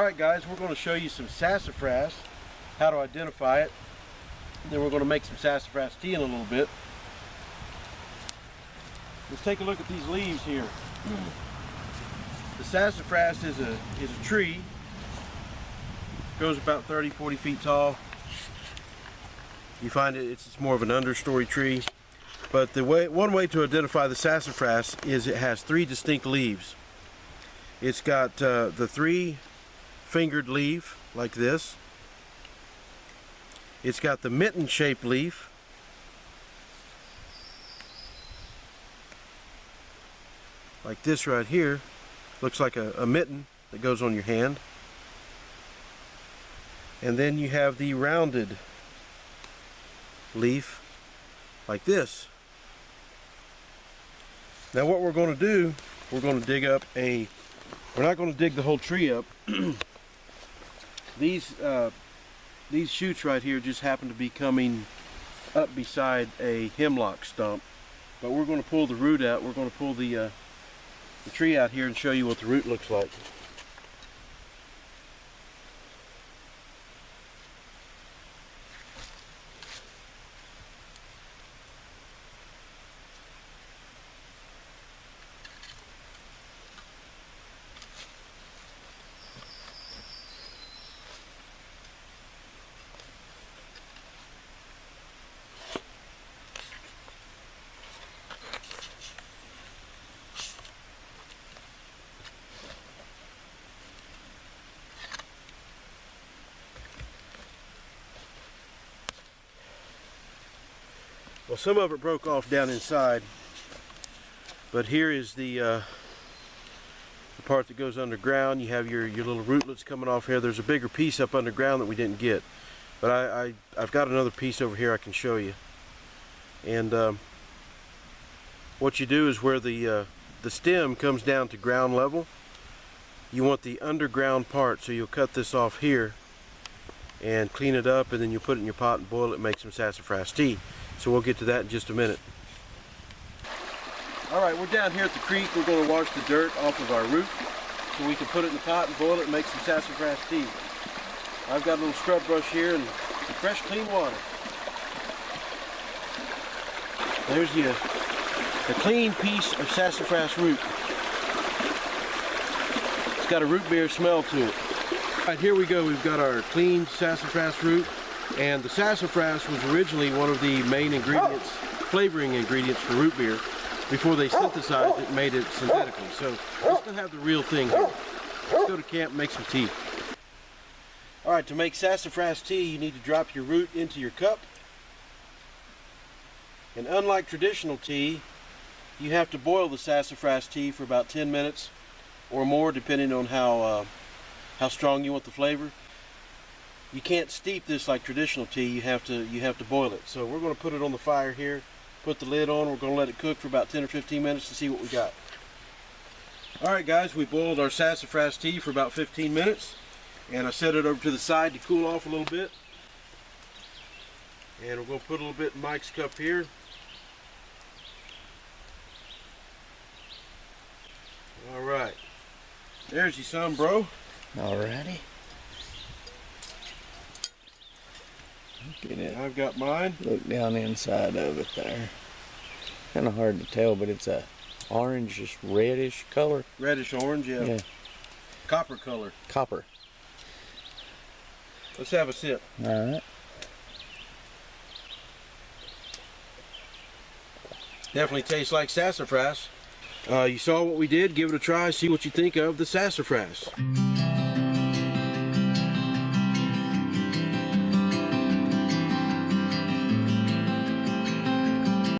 Alright guys, we're going to show you some sassafras, how to identify it. Then we're going to make some sassafras tea in a little bit. Let's take a look at these leaves here. The sassafras is a tree. Goes about 30-40 feet tall. You find it's more of an understory tree. But one way to identify the sassafras is it has three distinct leaves. It's got the three-fingered leaf like this. It's got the mitten-shaped leaf. Like this right here. Looks like a mitten that goes on your hand. And then you have the rounded leaf like this. Now what we're going to do, we're going to dig up we're not going to dig the whole tree up. These shoots right here just happen to be coming up beside a hemlock stump. But we're going to pull the root out. We're going to pull the tree out here and show you what the root looks like. Well, some of it broke off down inside, but here is the part that goes underground. You have your little rootlets coming off here. There's a bigger piece up underground that we didn't get, but I've got another piece over here I can show you. And what you do is where the stem comes down to ground level, you want the underground part, so you'll cut this off here and clean it up, and then you put it in your pot and boil it and make some sassafras tea. So we'll get to that in just a minute. Alright, we're down here at the creek. We're going to wash the dirt off of our root so we can put it in the pot and boil it and make some sassafras tea. I've got a little scrub brush here and some fresh clean water. There's the clean piece of sassafras root. It's got a root beer smell to it. Alright, here we go. We've got our clean sassafras root. And the sassafras was originally one of the main ingredients, flavoring ingredients for root beer. Before they synthesized it and made it synthetically. So let's go have the real thing here. Let's go to camp and make some tea. Alright, to make sassafras tea, you need to drop your root into your cup. And unlike traditional tea, you have to boil the sassafras tea for about 10 minutes or more, depending on how strong you want the flavor. You can't steep this like traditional tea. You have to boil it. So we're going to put it on the fire here. Put the lid on. We're going to let it cook for about 10 or 15 minutes to see what we got. Alright guys, we boiled our sassafras tea for about 15 minutes. And I set it over to the side to cool off a little bit. And we're going to put a little bit in Mike's cup here. Alright. There's your some, bro. Alrighty. Get it. I've got mine. Look down inside of it there. Kind of hard to tell, but it's a orangish, reddish color. Reddish orange, yeah. Copper color. Copper. Let's have a sip. All right. Definitely tastes like sassafras. You saw what we did. Give it a try. See what you think of the sassafras.